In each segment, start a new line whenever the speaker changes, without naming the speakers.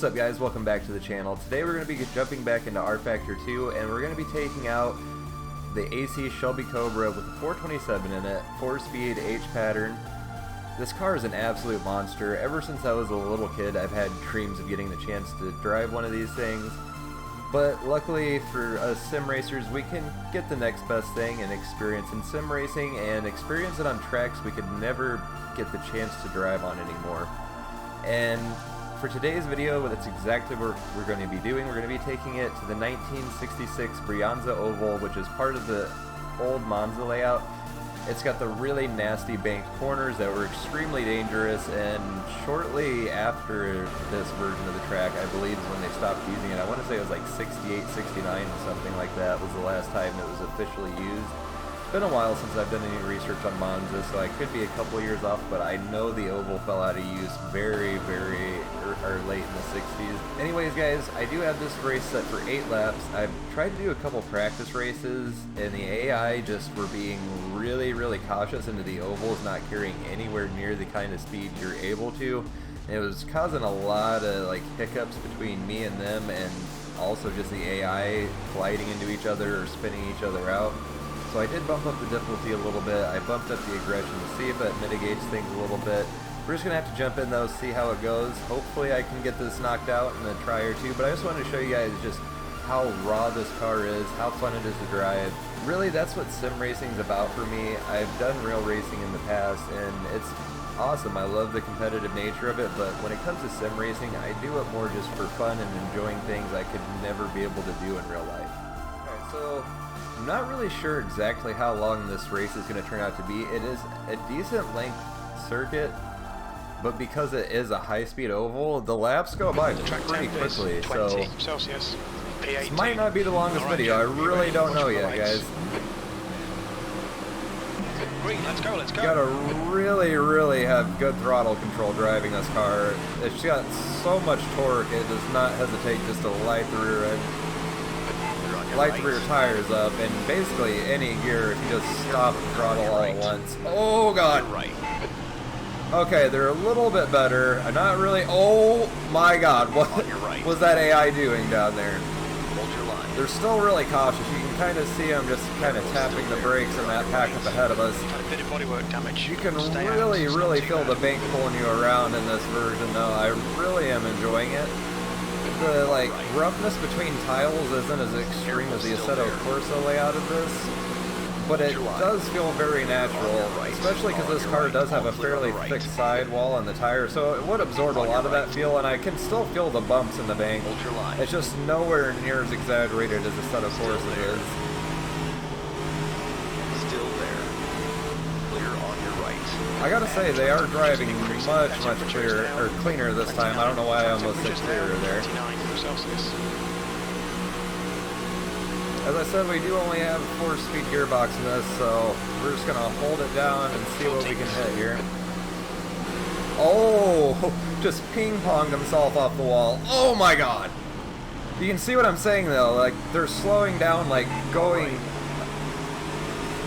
What's up guys, welcome back to the channel. Today we're going to be jumping back into rFactor 2 and we're going to be taking out the AC Shelby Cobra with a 427 in it, 4-speed H pattern. This car is an absolute monster. Ever since I was a little kid I've had dreams of getting the chance to drive one of these things. But luckily for us sim racers we can get the next best thing and experience in sim racing and experience it on tracks we could never get the chance to drive on anymore. And for today's video, that's exactly what we're going to be doing. We're going to be taking it to the 1966 Monza Oval, which is part of the old Monza layout. It's got the really nasty banked corners that were extremely dangerous, and shortly after this version of the track, I believe is when they stopped using it. I want to say it was like 68, 69, something like that was the last time it was officially used. It's been a while since I've done any research on Monza, so I could be a couple years off, but I know the oval fell out of use very late in the 60s. Anyways guys, I do have this race set for 8 laps. I've tried to do a couple practice races, and the AI just were being really cautious into the ovals, not carrying anywhere near the kind of speed you're able to. And it was causing a lot of like hiccups between me and them, and also just the AI colliding into each other or spinning each other out. So I did bump up the difficulty a little bit. I bumped up the aggression to see if it mitigates things a little bit. We're just going to have to jump in though, see how it goes. Hopefully I can get this knocked out in a try or two, but I just wanted to show you guys just how raw this car is, how fun it is to drive. Really, that's what sim racing is about for me. I've done real racing in the past, and it's awesome. I love the competitive nature of it, but when it comes to sim racing, I do it more just for fun and enjoying things I could never be able to do in real life. Alright, so I'm not really sure exactly how long this race is going to turn out to be. It is a decent length circuit, but because it is a high-speed oval, the laps go by pretty quickly. So
Celsius.
This might not be the longest video. I really don't know yet, guys.
Green, let's go.
You gotta really have good throttle control driving this car. It's got so much torque, it does not hesitate just to light the rear end. Light the rear tires up, and basically any gear if you just stop and throttle all at once. Oh god! Okay, they're a little bit better. I'm not really. Oh my god, what was that AI doing down there? They're still really cautious. You can kind of see them just kind of tapping the brakes in that pack up ahead of us. You can really feel the bank pulling you around in this version though. I really am enjoying it. The like roughness between tiles isn't as extreme as the Assetto Corsa layout of this, but it does feel very natural, especially because this car does have a fairly thick sidewall on the tire, so it would absorb a lot of that feel, and I can still feel the bumps in the bank. It's just nowhere near as exaggerated as Assetto Corsa is.
Still there. Clear on your right.
I gotta say, they are driving much cleaner this time. I don't know why I almost said clearer there. As I said, we do only have a 4-speed gearbox in this, so we're just gonna hold it down and see what we can hit here. Oh, just ping-ponged himself off the wall. Oh my god! You can see what I'm saying though, like they're slowing down, like going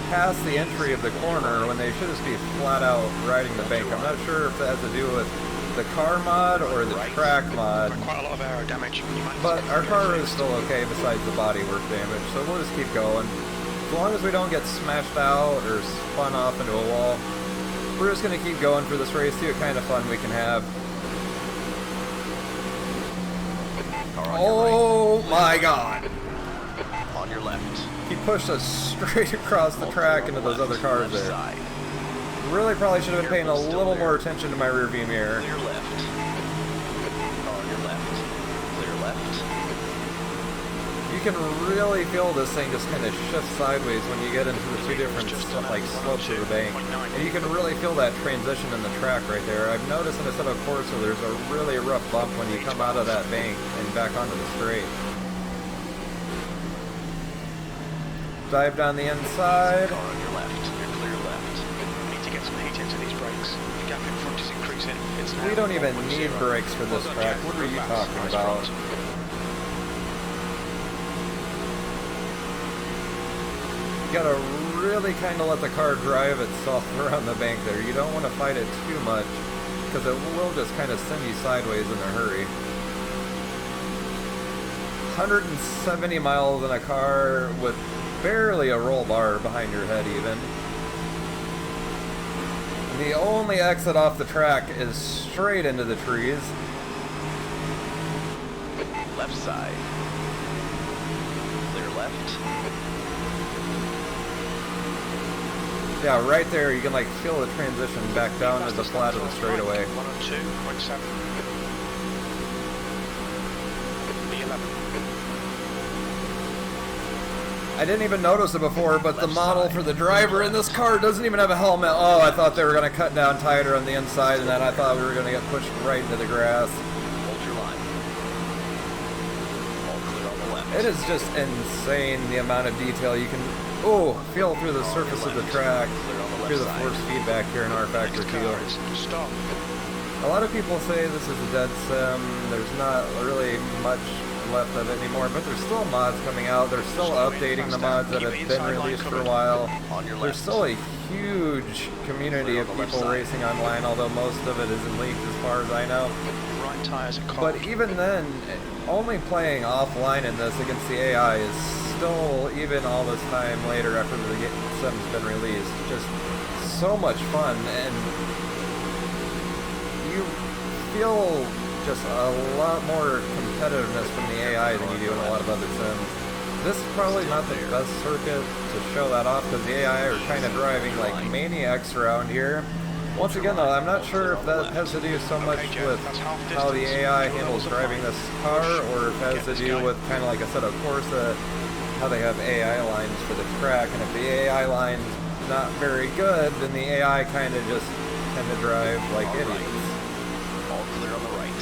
past the entry of the corner when they should just be flat out riding the bank. I'm not sure if that has to do with the car mod or the track mod,
quite a lot of aero damage,
but our car is still okay besides the bodywork damage, so we'll just keep going. As long as we don't get smashed out or spun off into a wall, we're just going to keep going for this race, see what kind of fun we can have. Oh my god!
On your left.
He pushed us straight across the track into those other cars there. Really probably should have been paying a little more attention to my rearview mirror.
Clear left. On your left. Clear left.
You can really feel this thing just kind of shift sideways when you get into the two different like slopes of the bank. And you can really feel that transition in the track right there. I've noticed in Assetto Corsa there's a really rough bump when you come out of that bank and back onto the straight. Dive down the inside.
On your left. You're clear left. You need to get some heat into these brakes. The gap in front is increasing.
We don't even need brakes for this track. What are you talking about? You gotta really kind of let the car drive itself around the bank there. You don't want to fight it too much, because it will just kind of send you sideways in a hurry. 170 miles in a car with barely a roll bar behind your head even. The only exit off the track is straight into the trees.
Left side. Clear left.
Yeah, right there you can like feel the transition back down to the flat of the straightaway.
102.7.
I didn't even notice it before, but the model for the driver in this car doesn't even have a helmet. Oh, I thought they were going to cut down tighter on the inside, and then I thought we were going to get pushed right into the grass.
Hold your line. All clear on the left.
It is just insane the amount of detail you can feel through the surface of the track, through the force feedback here in rFactor 2.
Stop.
A lot of people say this is a dead sim. There's not really much left of it anymore, but there's still mods coming out. They're still updating the mods that have been released for a while. There's still a huge community of people racing online, although most of it isn't leaked as far as I know.
Right tires are cold.
But even then, only playing offline in this against the AI is still, even all this time later after the sim's been released, just so much fun, and you feel just a lot more competitiveness from the AI than you do in a lot of other sims. This is probably not the best circuit to show that off because the AI are kind of driving like maniacs around here. Once again though, I'm not sure if that has to do so much with how the AI handles driving this car, or if it has to do with kind of like I said, of course, how they have AI lines for the track, and if the AI line's not very good, then the AI kind of just tend to drive like idiots.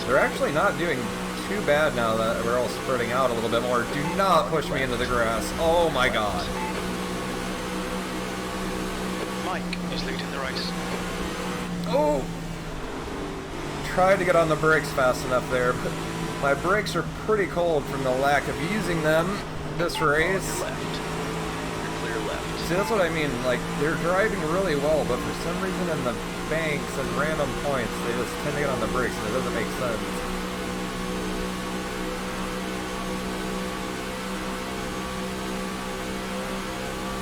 They're actually not doing too bad now that we're all spreading out a little bit more. Do not push me into the grass. Oh my god.
Mike is leading the race.
Oh! Tried to get on the brakes fast enough there, but my brakes are pretty cold from the lack of using them this race. See, that's what I mean. Like, they're driving really well, but for some reason in the banks and random points, they just tend to get on the brakes, and it doesn't make sense.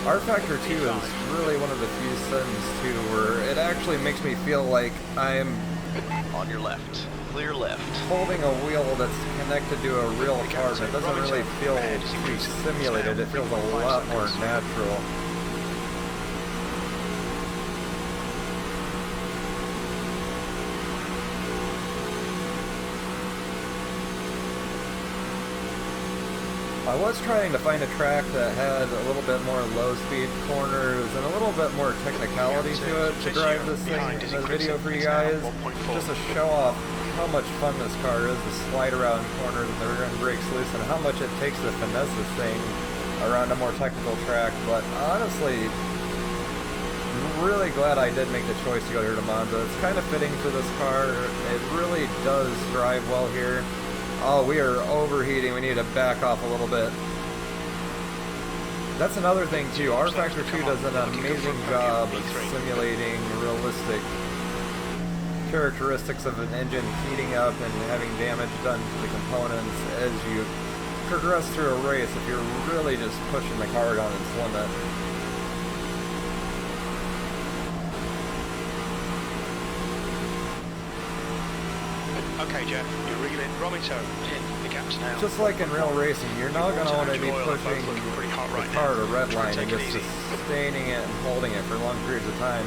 rFactor 2 is really one of the few sims, too, where it actually makes me feel like I'm
on your left. Clear left.
Holding a wheel that's connected to a real car, and it doesn't really feel too simulated. It feels a lot more natural. I was trying to find a track that had a little bit more low-speed corners and a little bit more technicality to it to drive this thing in the video for you guys, just to show off how much fun this car is to slide around corners and the rear end brakes loose, and how much it takes to finesse this thing around a more technical track. But honestly, I'm really glad I did make the choice to go here to Monza. It's kind of fitting for this car. It really does drive well here. Oh, we are overheating. We need to back off a little bit. That's another thing too. rFactor 2 does an amazing job of simulating realistic characteristics of an engine heating up and having damage done to the components as you progress through a race if you're really just pushing the car down its limit.
Okay, Jeff, you're reeling Romito in the gaps now.
Just like in real racing, you're not going to want to be pushing the car to redline and just sustaining it and holding it for long periods of time,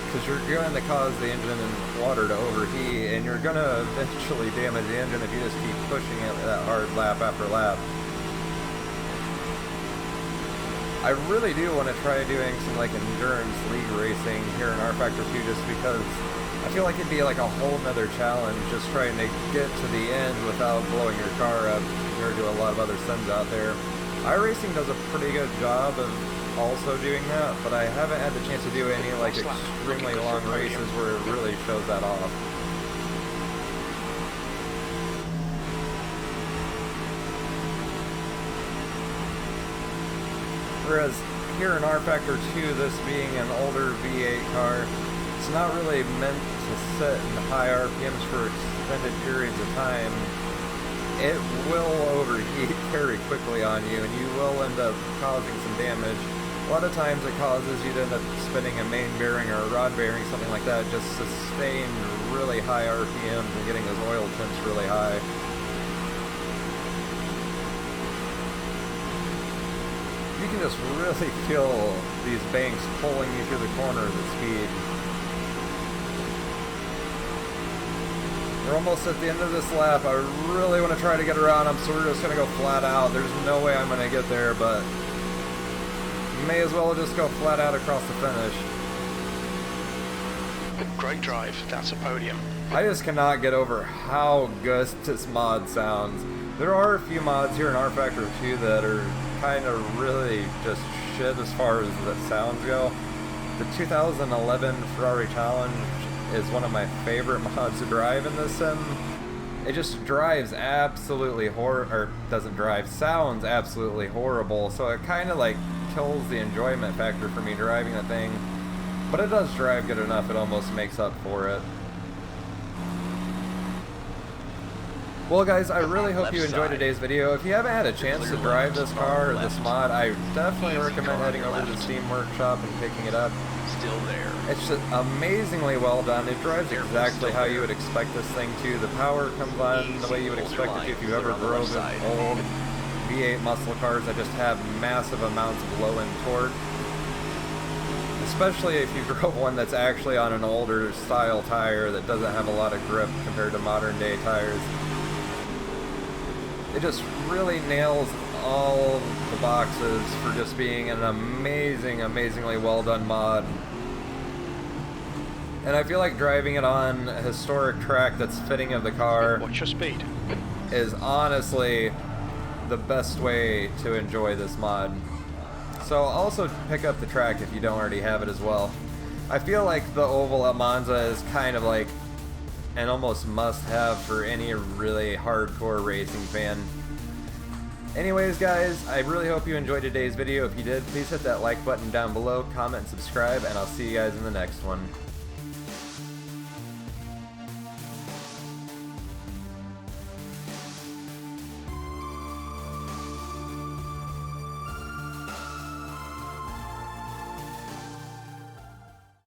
because you're going to cause the engine and water to overheat, and you're going to eventually damage the engine if you just keep pushing it that hard lap after lap. I really do want to try doing some like endurance league racing here in rFactor 2, just because I feel like it'd be like a whole nother challenge just trying to get to the end without blowing your car up compared to a lot of other sims out there. iRacing does a pretty good job of also doing that, but I haven't had the chance to do any like extremely long races where it really shows that off. Whereas here in rFactor 2, this being an older V8 car, it's not really meant to sit in high RPMs for extended periods of time. it will overheat very quickly on you, and you will end up causing some damage. A lot of times it causes you to end up spinning a main bearing or a rod bearing, something like that, just sustain really high RPMs and getting those oil temps really high. You can just really feel these banks pulling you through the corners at speed. We're almost at the end of this lap. I really want to try to get around them, so we're just going to go flat out. There's no way I'm going to get there, but may as well just go flat out across the finish.
Great drive, that's a podium.
I just cannot get over how good this mod sounds. There are a few mods here in rFactor 2 that are kind of really just shit as far as the sounds go. The 2011 Ferrari Challenge is one of my favorite mods to drive in this sim. It just drives absolutely sounds absolutely horrible, so it kind of like kills the enjoyment factor for me driving the thing. But it does drive good enough, it almost makes up for it. Well guys, I really hope you enjoyed today's video. If you haven't had a chance to drive this car or this mod, I definitely recommend heading over to the Steam Workshop and picking it up.
Still there.
It's just amazingly well done. It drives exactly how you would expect this thing to. The power comes on the way you would expect it to if you ever drove an old V8 muscle cars that just have massive amounts of low-end torque. Especially if you drove one that's actually on an older style tire that doesn't have a lot of grip compared to modern day tires. It just really nails all the boxes for just being an amazingly well done mod. And I feel like driving it on a historic track that's fitting of the car
Watch your speed.
is honestly the best way to enjoy this mod. So also pick up the track if you don't already have it as well. I feel like the oval at Monza is kind of like an almost must-have for any really hardcore racing fan. Anyways guys, I really hope you enjoyed today's video. If you did, please hit that like button down below, comment, and subscribe, and I'll see you guys in the next one.